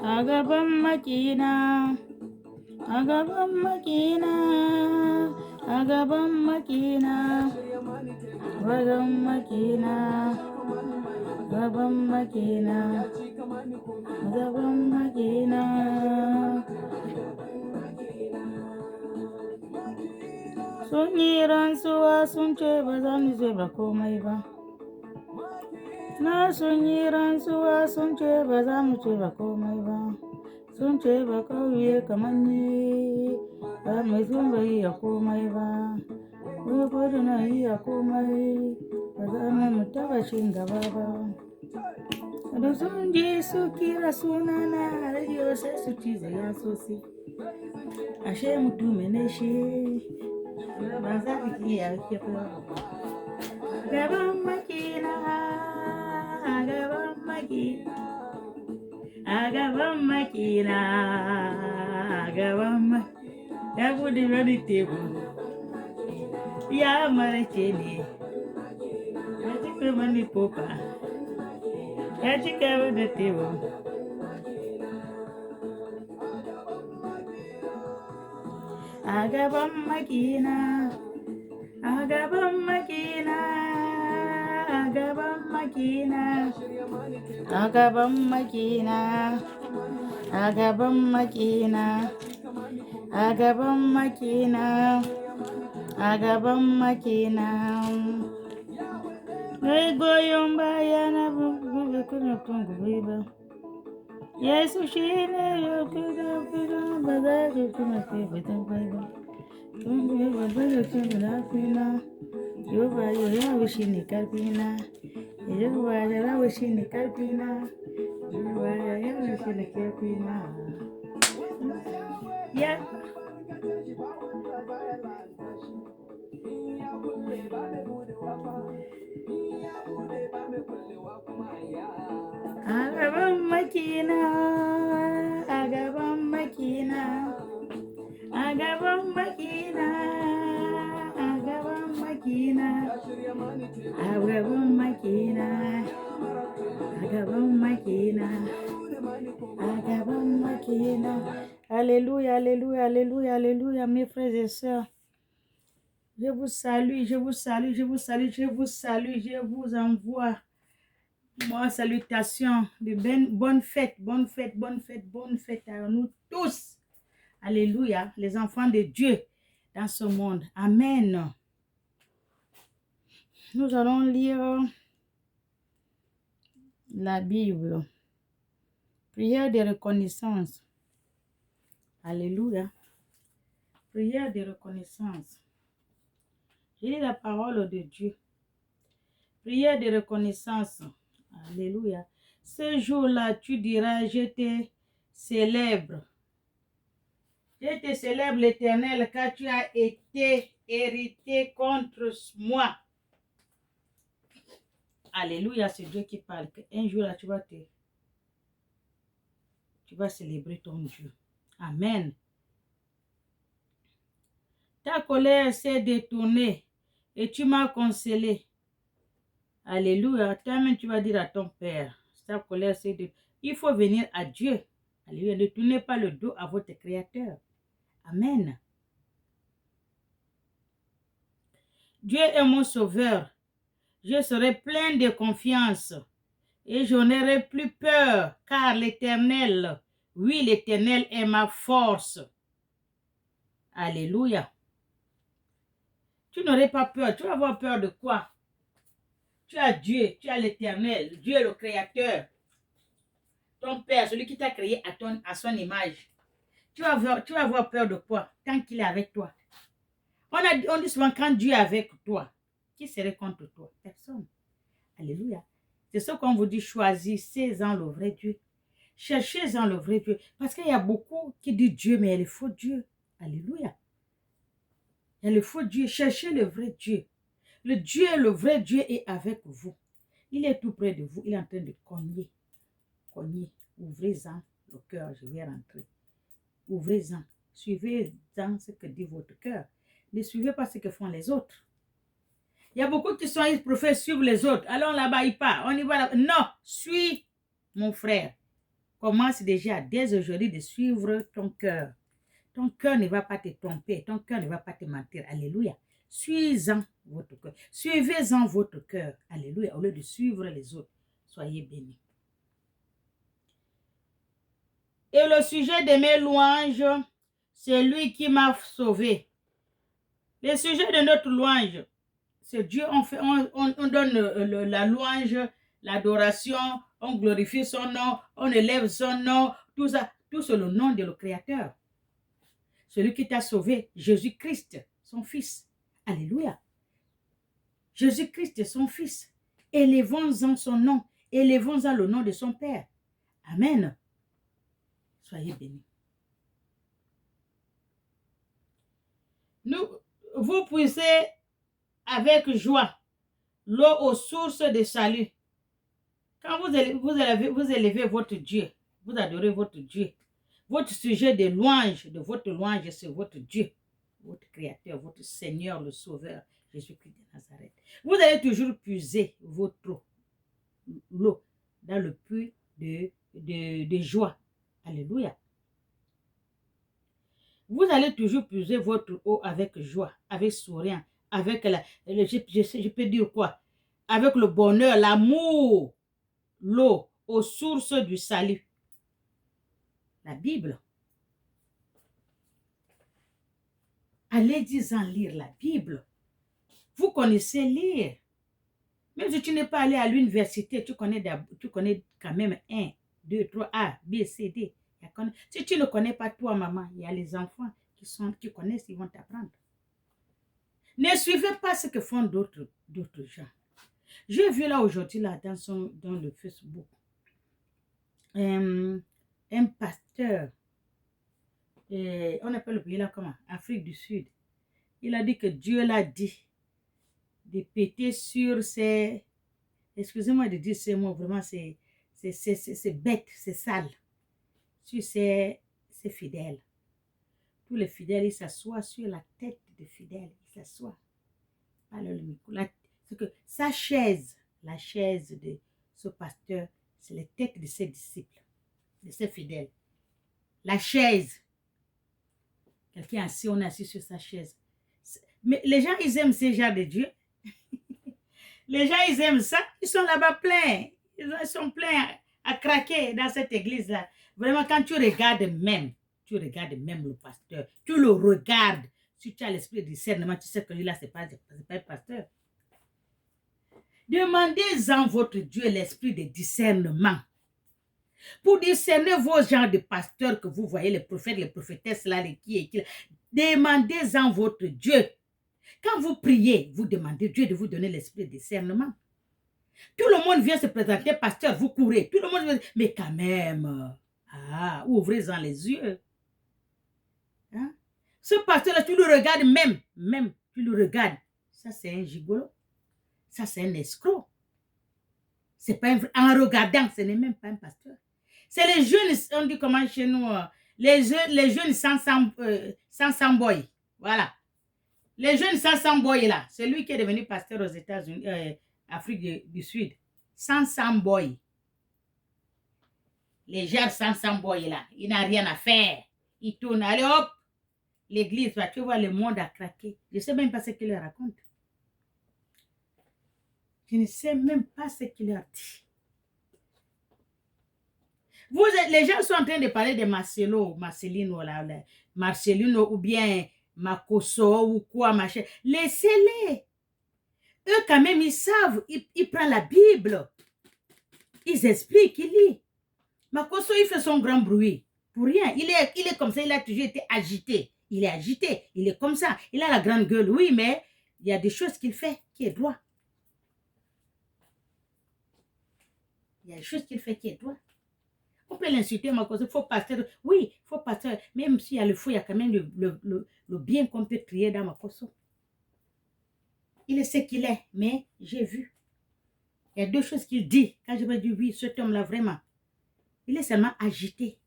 Agaban makina, agaban makina, agaban makina, agaban makina, agaban makina, agaban makina. Sun yi rantsuwa sun ce ba za mu je ba komai ba. Na sun yi rantsuwa sun ce ba za mu ce ba komai ba. Sun ce ba kauye kamar ni ba mai sun bai iya komai ba. Ko kudu na iya komai ba za mu taba cin gaba ba. Da sun je su kira sunana a rediyo sai su ci zaya sosai. Ashe mutum ne shi ba za ka iya yake ba. Gaban makina, gaban makina, gaban makina, gaban makina. Ya bude wani tebu, ya marace ne, ya cika mani kofa, ya cika wani tebu. Agaban makina, agaban makina, agaban makina, agaban makina, agaban makina, agaban makina, agaban makina. Ai goyon baya na buga kuma tungu ba. Yesu shi ne ya kuka ba za ka kuma kai fitan bai ba. Tungu ba ba da tungu lafina. Yau ba yau shi ne karfina. Yau ba yau shi ne karfina. Yau ba yau shi ne karfina. Ya. Agaban makina, agaban makina, agaban makina, agaban makina, agaban makina, agaban makina, agaban makina. Alléluia, alléluia, alléluia, alléluia, mes frères et sœurs. Je vous salue, je vous salue, je vous salue, je vous salue, je vous envoie. Moi, salutations de bonne fête, bonne fête, bonne fête, bonne fête à nous tous. Alléluia, les enfants de Dieu dans ce monde. Amen. Nous allons lire la Bible. Prière de reconnaissance. Alléluia. Prière de reconnaissance. Je lis la parole de Dieu. Prière de reconnaissance. Alléluia. Ce jour-là, tu diras, je te célèbre. Je te célèbre, l'Éternel, car tu as été hérité contre moi. Alléluia, c'est Dieu qui parle. Un jour-là, tu vas célébrer ton Dieu. Amen. Ta colère s'est détournée et tu m'as consolé. Alléluia. Toi-même, tu vas dire à ton Père, ta colère s'est détournée. Il faut venir à Dieu. Alléluia. Ne tournez pas le dos à votre Créateur. Amen. Dieu est mon sauveur. Je serai plein de confiance et je n'aurai plus peur, car l'Éternel, oui, l'Éternel est ma force. Alléluia. Tu n'aurais pas peur. Tu vas avoir peur de quoi? Tu as Dieu, tu as l'Éternel, Dieu le Créateur. Ton Père, celui qui t'a créé à son image. Tu vas avoir peur de quoi? Tant qu'il est avec toi. On dit souvent, quand Dieu est avec toi, qui serait contre toi? Personne. Alléluia. C'est ce qu'on vous dit, choisissez-en le vrai Dieu. Cherchez-en le vrai Dieu. Parce qu'il y a beaucoup qui disent Dieu, mais il y a le faux Dieu. Alléluia. Il y a le faux Dieu. Cherchez le vrai Dieu. Le vrai Dieu est avec vous. Il est tout près de vous. Il est en train de cogner. Cogner. Ouvrez-en le cœur. Je vais rentrer. Ouvrez-en. Suivez-en ce que dit votre cœur. Ne suivez pas ce que font les autres. Il y a beaucoup qui sont, ils préfèrent suivre les autres. Allons là-bas, ils partent. On y va là-bas. Non, suis mon frère. Commence déjà dès aujourd'hui de suivre ton cœur. Ton cœur ne va pas te tromper. Ton cœur ne va pas te mentir. Alléluia. Suivez-en votre cœur. Suivez-en votre cœur. Alléluia. Au lieu de suivre les autres. Soyez bénis. Et le sujet de mes louanges, c'est lui qui m'a sauvé. Le sujet de notre louange, c'est Dieu. On donne la louange, l'adoration, on glorifie son nom, on élève son nom, tout ça, tout c'est le nom de le Créateur. Celui qui t'a sauvé, Jésus-Christ, son Fils. Alléluia. Jésus-Christ, son Fils. Élevons-en son nom. Élevons-en le nom de son Père. Amen. Soyez bénis. Vous puisez avec joie l'eau aux sources de salut. Quand vous élevez votre Dieu, vous adorez votre Dieu. Votre sujet de votre louange, c'est votre Dieu, votre Créateur, votre Seigneur, le Sauveur, Jésus-Christ de Nazareth. Vous allez toujours puiser votre l'eau dans le puits de joie. Alléluia. Vous allez toujours puiser votre eau avec joie, avec sourire, avec je peux dire quoi? Avec le bonheur, l'amour, l'eau aux sources du salut. La Bible. Allez-y en lire la Bible. Vous connaissez lire. Même si tu n'es pas allé à l'université, tu connais quand même 1, 2, 3, A, B, C, D. Si tu ne connais pas toi, maman, il y a les enfants qui connaissent, ils vont t'apprendre. Ne suivez pas ce que font d'autres gens. J'ai vu là aujourd'hui là dans le Facebook un pasteur, on appelle le pays là comment? Afrique du Sud. Il a dit que Dieu l'a dit de péter sur ses, excusez-moi de dire ces mots, vraiment c'est bête, c'est sale, sur ses fidèles. Tous les fidèles, ils s'assoient sur la tête des fidèles, ils s'assoient. C'est que sa chaise, la chaise de ce pasteur, c'est les têtes de ses disciples, de ses fidèles. La chaise, quelqu'un assis, on est assis sur sa chaise. Mais les gens, ils aiment ces genres de Dieu. Les gens, ils aiment ça. Ils sont là-bas pleins. Ils sont pleins à craquer dans cette église-là. Vraiment, quand tu regardes même le pasteur, tu le regardes. Si tu as l'esprit de discernement, tu sais que lui-là, ce n'est pas un pasteur. Demandez-en votre Dieu l'esprit de discernement. Pour discerner vos genres de pasteurs que vous voyez, les prophètes, les prophétesses, là, les qui et qui. Demandez-en votre Dieu. Quand vous priez, vous demandez Dieu de vous donner l'esprit de discernement. Tout le monde vient se présenter, pasteur, vous courez. Tout le monde vient, mais quand même, ouvrez-en les yeux. Hein? Ce pasteur-là, tu le regardes même, tu le regardes. Ça, c'est un gigolo. Ça, c'est un escroc. C'est pas en regardant, ce n'est même pas un pasteur. C'est les jeunes, on dit comment chez nous, les jeunes sans boy. Voilà. Les jeunes sans boy là, c'est lui qui est devenu pasteur aux États-Unis, Afrique du Sud. Sans boy. Les gens sans boy là, il n'a rien à faire. Il tourne, allez hop, l'église, tu vois, le monde a craqué. Je ne sais même pas ce qu'il leur raconte. Je ne sais même pas ce qu'il leur dit. Les gens sont en train de parler de Marcelino ou bien Makoso ou quoi, machin. Laissez-les. Eux, quand même, ils savent. Ils prennent la Bible. Ils expliquent, ils lisent. Makoso, il fait son grand bruit. Pour rien. Il est comme ça. Il a toujours été agité. Il est agité. Il est comme ça. Il a la grande gueule. Oui, mais il y a des choses qu'il fait qui est droit. Il y a des choses qu'il fait qui est droit. On peut l'insulter, Makoso. Il faut pasteur. Oui, il faut pasteur. Même s'il y a le fou, il y a quand même le bien qu'on peut crier dans Makoso. Il est ce qu'il est, mais j'ai vu. Il y a deux choses qu'il dit. Quand je me dis, oui, cet homme-là, vraiment, il est seulement agité.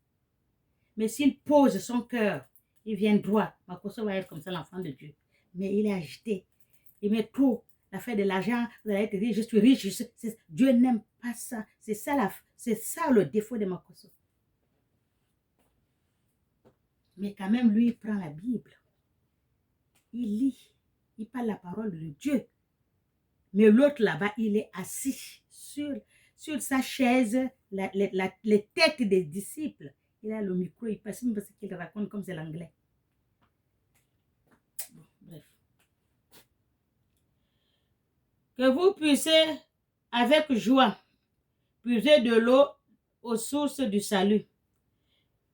Mais s'il pose son cœur, il vient droit. Makoso va être comme ça, l'enfant de Dieu. Mais il est agité. Il met trop l'affaire de l'argent. Vous allez être riche, je suis riche. Dieu n'aime pas ça. C'est ça le défaut de Makoso. Mais quand même, lui, il prend la Bible. Il lit. Il parle la parole de Dieu. Mais l'autre là-bas, il est assis sur sa chaise, les têtes des disciples. Il a le micro, il passe parce qu'il raconte comme c'est l'anglais. Bon, bref. Que vous puissiez avec joie puiser de l'eau aux sources du salut.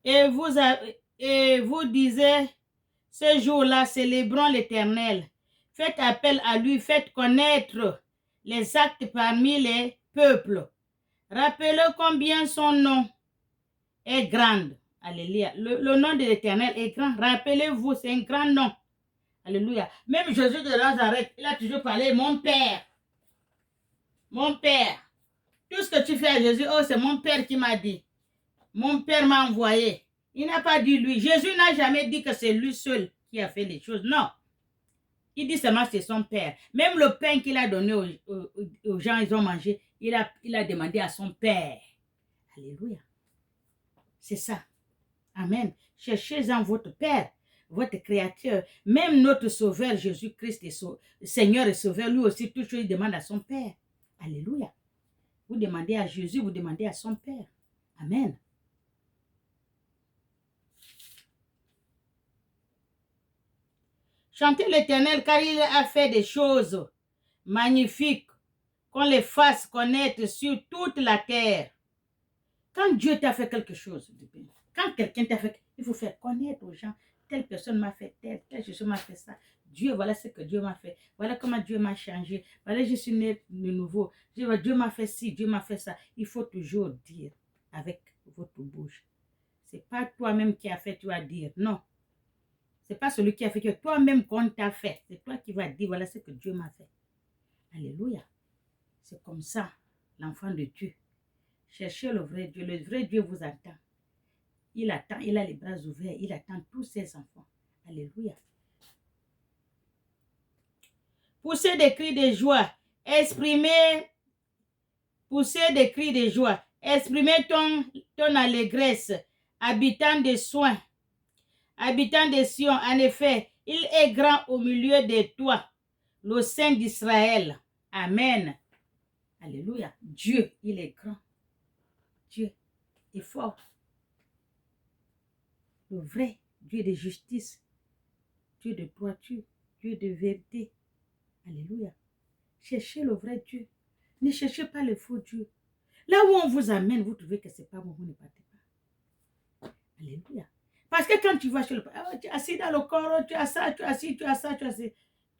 Et vous disiez, ce jour-là, célébrons l'Éternel. Faites appel à lui, faites connaître les actes parmi les peuples. Rappelez combien son nom est grand. Alléluia. Le nom de l'Éternel est grand. Rappelez-vous, c'est un grand nom. Alléluia. Même Jésus de Nazareth, il a toujours parlé, mon Père. Mon Père. Tout ce que tu fais à Jésus, oh, c'est mon Père qui m'a dit. Mon Père m'a envoyé. Il n'a pas dit lui. Jésus n'a jamais dit que c'est lui seul qui a fait les choses. Non. Il dit seulement c'est son Père. Même le pain qu'il a donné aux gens, ils ont mangé, il a demandé à son Père. Alléluia. C'est ça. Amen. Cherchez en votre Père, votre Créateur. Même notre Sauveur Jésus-Christ, Seigneur et Sauveur, lui aussi, toujours il demande à son Père. Alléluia. Vous demandez à Jésus, vous demandez à son Père. Amen. Chantez l'Éternel car il a fait des choses magnifiques, qu'on les fasse connaître sur toute la terre. Quand Dieu t'a fait quelque chose, quand quelqu'un t'a fait, il faut faire connaître aux gens, telle personne m'a fait telle chose m'a fait ça. Dieu, voilà ce que Dieu m'a fait. Voilà comment Dieu m'a changé. Voilà, je suis né de nouveau. Dieu m'a fait ci, Dieu m'a fait ça. Il faut toujours dire avec votre bouche. Ce n'est pas toi-même qui as fait, tu vas dire. Non. Ce n'est pas celui qui a fait que toi-même qu'on t'a fait. C'est toi qui vas dire, voilà ce que Dieu m'a fait. Alléluia. C'est comme ça, l'enfant de Dieu. Cherchez le vrai Dieu. Le vrai Dieu vous attend. Il attend, il a les bras ouverts. Il attend tous ses enfants. Alléluia. Poussez des cris de joie. Poussez des cris de joie. Exprimez ton allégresse. Habitant de soins. Habitant de Sion, en effet, il est grand au milieu de toi, le Saint d'Israël. Amen. Alléluia. Dieu, il est grand. Dieu est fort. Le vrai Dieu de justice. Dieu de droiture. Dieu de vérité. Alléluia. Cherchez le vrai Dieu. Ne cherchez pas le faux Dieu. Là où on vous amène, vous trouvez que ce n'est pas bon, vous ne partez pas. Alléluia. Parce que quand tu vas chez le père, tu es assis dans le corps, tu as ça, tu as ci, tu as ça, tu as ça.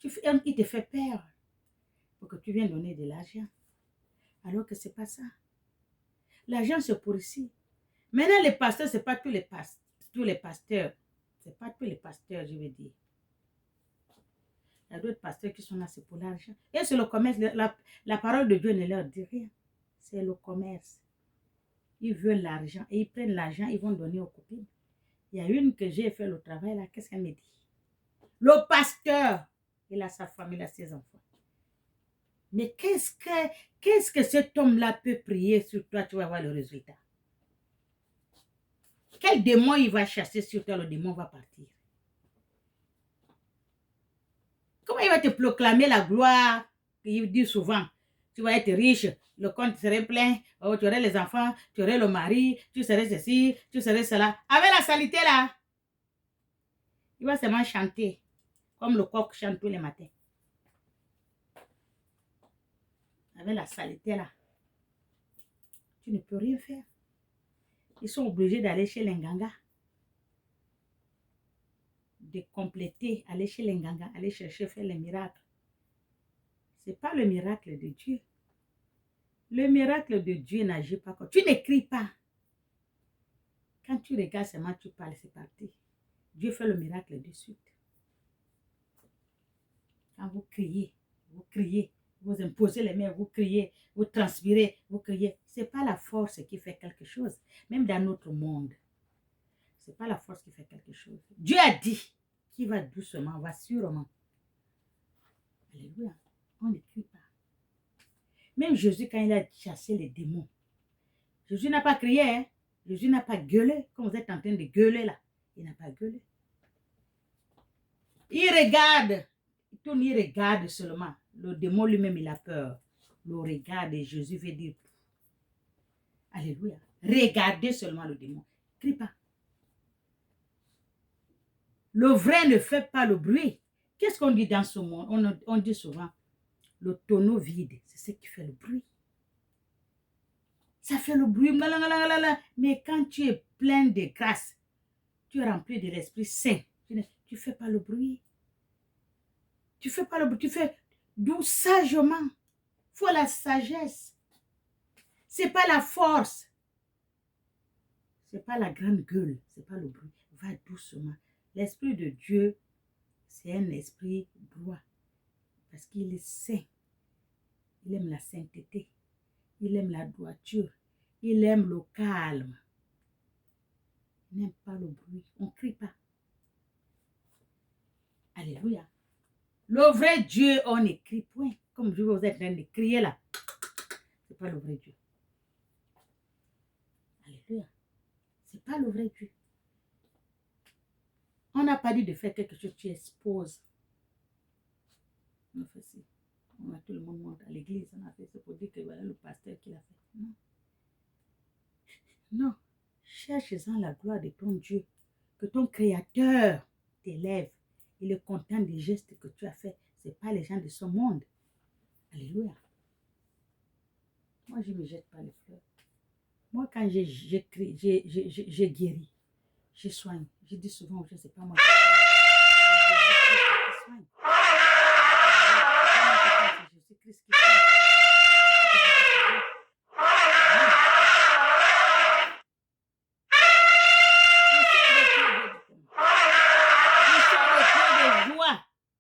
Il te fait peur pour que tu viennes donner de l'argent. Alors que ce n'est pas ça. L'argent, c'est pour ici. Maintenant, les pasteurs, ce n'est pas tous les pasteurs. Ce n'est pas tous les pasteurs, je veux dire. Il y a d'autres pasteurs qui sont là, c'est pour l'argent. Et c'est le commerce. La parole de Dieu ne leur dit rien. C'est le commerce. Ils veulent l'argent. Et ils prennent l'argent, ils vont donner aux copines. Il y a une que j'ai fait le travail là, qu'est-ce qu'elle me dit? Le pasteur, il a sa femme, il a ses enfants. Mais qu'est-ce que cet homme-là peut prier sur toi, tu vas voir le résultat. Quel démon il va chasser sur toi, le démon va partir. Comment il va te proclamer la gloire? Il dit souvent, tu vas être riche, le compte serait plein, oh, tu aurais les enfants, tu aurais le mari, tu serais ceci, tu serais cela. Avec la saleté là, il va seulement chanter, comme le coq chante tous les matins. Avec la saleté là, tu ne peux rien faire. Ils sont obligés d'aller chez l'inganga, de compléter, aller chez l'inganga, aller chercher, faire les miracles. Ce n'est pas le miracle de Dieu. Le miracle de Dieu n'agit pas comme... Tu n'écris pas. Quand tu regardes seulement, tu parles, c'est parti. Dieu fait le miracle de suite. Quand vous criez, vous imposez les mains, vous criez, vous transpirez, vous criez. Ce n'est pas la force qui fait quelque chose. Même dans notre monde, ce n'est pas la force qui fait quelque chose. Dieu a dit qu'il va doucement, va sûrement. Alléluia. On ne crie pas. Même Jésus, quand il a chassé les démons, Jésus n'a pas crié, hein? Jésus n'a pas gueulé, comme vous êtes en train de gueuler là. Il n'a pas gueulé. Il regarde. Il regarde seulement. Le démon lui-même, il a peur. Le regard de Jésus veut dire. Alléluia. Regardez seulement le démon. Crie pas. Le vrai ne fait pas le bruit. Qu'est-ce qu'on dit dans ce monde? On dit souvent, le tonneau vide, c'est ce qui fait le bruit. Ça fait le bruit, mais quand tu es plein de grâce, tu es rempli de l'Esprit Saint, tu ne fais pas le bruit. Tu fais pas le bruit, tu fais d'où sagement. Il faut la sagesse. C'est pas la force. C'est pas la grande gueule, c'est pas le bruit. Va doucement. L'Esprit de Dieu, c'est un esprit droit. Parce qu'il est saint. Il aime la sainteté. Il aime la droiture. Il aime le calme. Il n'aime pas le bruit. On ne crie pas. Alléluia. Le vrai Dieu, on écrit point. Comme je vous êtes en train de crier là. Ce n'est pas le vrai Dieu. Alléluia. Ce n'est pas le vrai Dieu. On n'a pas dit de faire quelque chose, tu exposes. On a fait ça. On a tout le monde monte à l'église. On a fait ça pour dire que voilà le pasteur qui l'a fait. Non. Non. Cherche-en la gloire de ton Dieu. Que ton Créateur t'élève. Il est content des gestes que tu as faits. Ce n'est pas les gens de ce monde. Alléluia. Moi, je ne me jette pas les fleurs. Moi, quand j'ai guéri, je soigne. Je dis souvent, je ne sais pas moi. Je soigne. C'est Jésus-Christ qui soigne.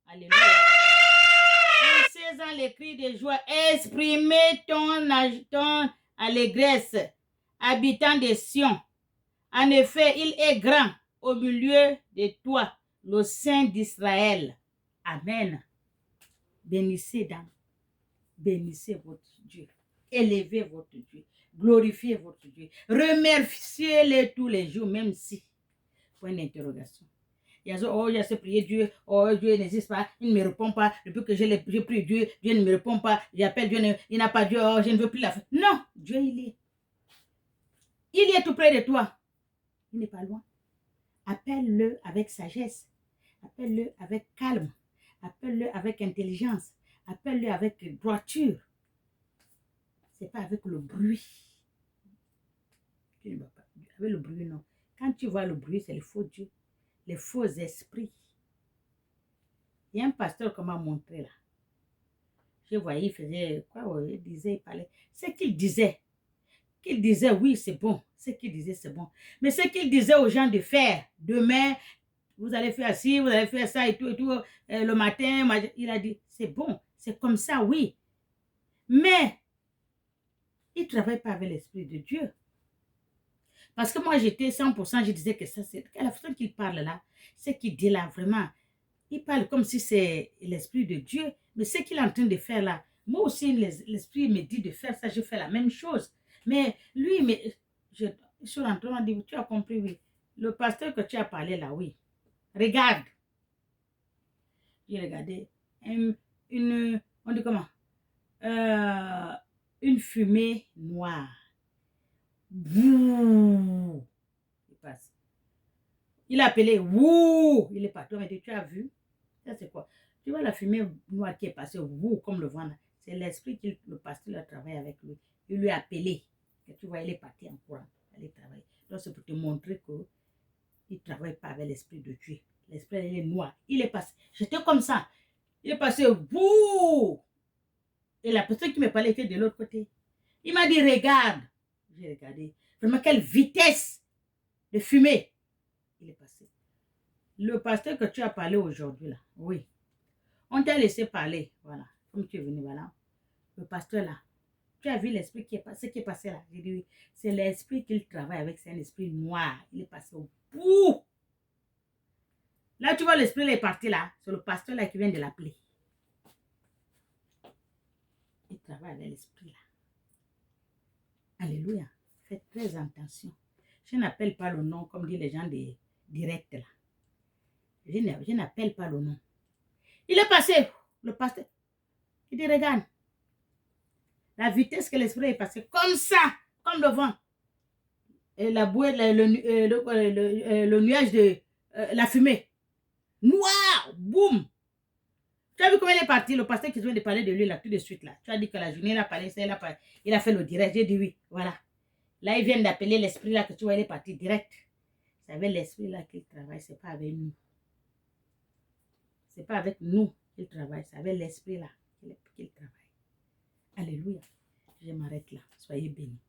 Alléluia. Poussez-en les cris de joie. Exprimez ton allégresse, habitant des Sion. En effet, il est grand au milieu de toi, le Saint d'Israël. Amen. Bénissez votre Dieu. Élevez votre Dieu. Glorifiez votre Dieu. Remerciez-le tous les jours, même si. Point d'interrogation. Oh, j'ai prié Dieu, oh, Dieu n'existe pas, il ne me répond pas, depuis que j'ai prié Dieu, Dieu ne me répond pas, j'appelle Dieu, il n'a pas Dieu, oh, je ne veux plus la faire. Non, Dieu il est. Il est tout près de toi. Il n'est pas loin. Appelle-le avec sagesse, appelle-le avec calme, appelle-le avec intelligence, appelle-le avec droiture. Ce n'est pas avec le bruit. Tu ne vas pas. Avec le bruit, non. Quand tu vois le bruit, c'est le faux Dieu. Les faux esprits. Il y a un pasteur qui m'a montré là. Je voyais, il faisait quoi, il disait, il parlait. Ce qu'il disait, oui, c'est bon. Ce qu'il disait, c'est bon. Mais ce qu'il disait aux gens de faire, demain, vous allez faire ci, vous allez faire ça et tout, le matin, il a dit, c'est bon, c'est comme ça, oui. Mais, il ne travaille pas avec l'Esprit de Dieu. Parce que moi, j'étais 100%, je disais que ça, c'est... À la façon qu'il parle là, ce qu'il dit là, vraiment, il parle comme si c'est l'Esprit de Dieu. Mais ce qu'il est en train de faire là, moi aussi, l'Esprit me dit de faire ça, je fais la même chose. Mais lui, je suis en train de dire, tu as compris, oui. Le pasteur que tu as parlé là, oui. Regarde. J'ai regardé on dit comment? Une fumée noire. Bouh. Il passe. Il a appelé, wouh, il est parti. Mais tu as vu? Ça, c'est quoi? Tu vois la fumée noire qui est passée, wouh, comme le vent. C'est l'esprit que le pasteur a travaillé avec lui. Il lui a appelé. Et tu vois, il est parti en courant. Aller travailler. Donc, c'est pour te montrer qu'il ne travaille pas avec l'esprit de Dieu. L'esprit, il est noir. Il est passé. J'étais comme ça. Il est passé, wouh. Et la personne qui me parlait était de l'autre côté. Il m'a dit, regarde. J'ai regardé. Vraiment, quelle vitesse de fumée. Il est passé. Le pasteur que tu as parlé aujourd'hui, là, oui. On t'a laissé parler, voilà. Comme tu es venu, voilà. Le pasteur, là. Tu as vu l'esprit qui est passé, ce qui est passé là. J'ai dit, oui. C'est l'esprit qu'il travaille avec, c'est un esprit noir. Il est passé au bout. Là, tu vois, l'esprit, il est parti là. C'est le pasteur, là, qui vient de l'appeler. Il travaille avec l'esprit, là. Alléluia. Faites très attention. Je n'appelle pas le nom, comme disent les gens direct là. Je n'appelle pas le nom. Il est passé, le pasteur. Il dit, regarde, la vitesse que l'esprit est passé, comme ça, comme le vent. Et la bouée, le nuage de la fumée. Noir, boum. Tu as vu comment il est parti, le pasteur qui vient de parler de lui là, tout de suite là. Tu as dit que la journée, il a parlé, il a fait le direct. J'ai dit oui, voilà. Là, il vient d'appeler l'esprit là que tu vois, il est parti direct. C'est avec l'esprit là qu'il travaille, c'est pas avec nous. C'est pas avec nous qu'il travaille, c'est avec l'esprit là qu'il travaille. Alléluia. Je m'arrête là. Soyez bénis.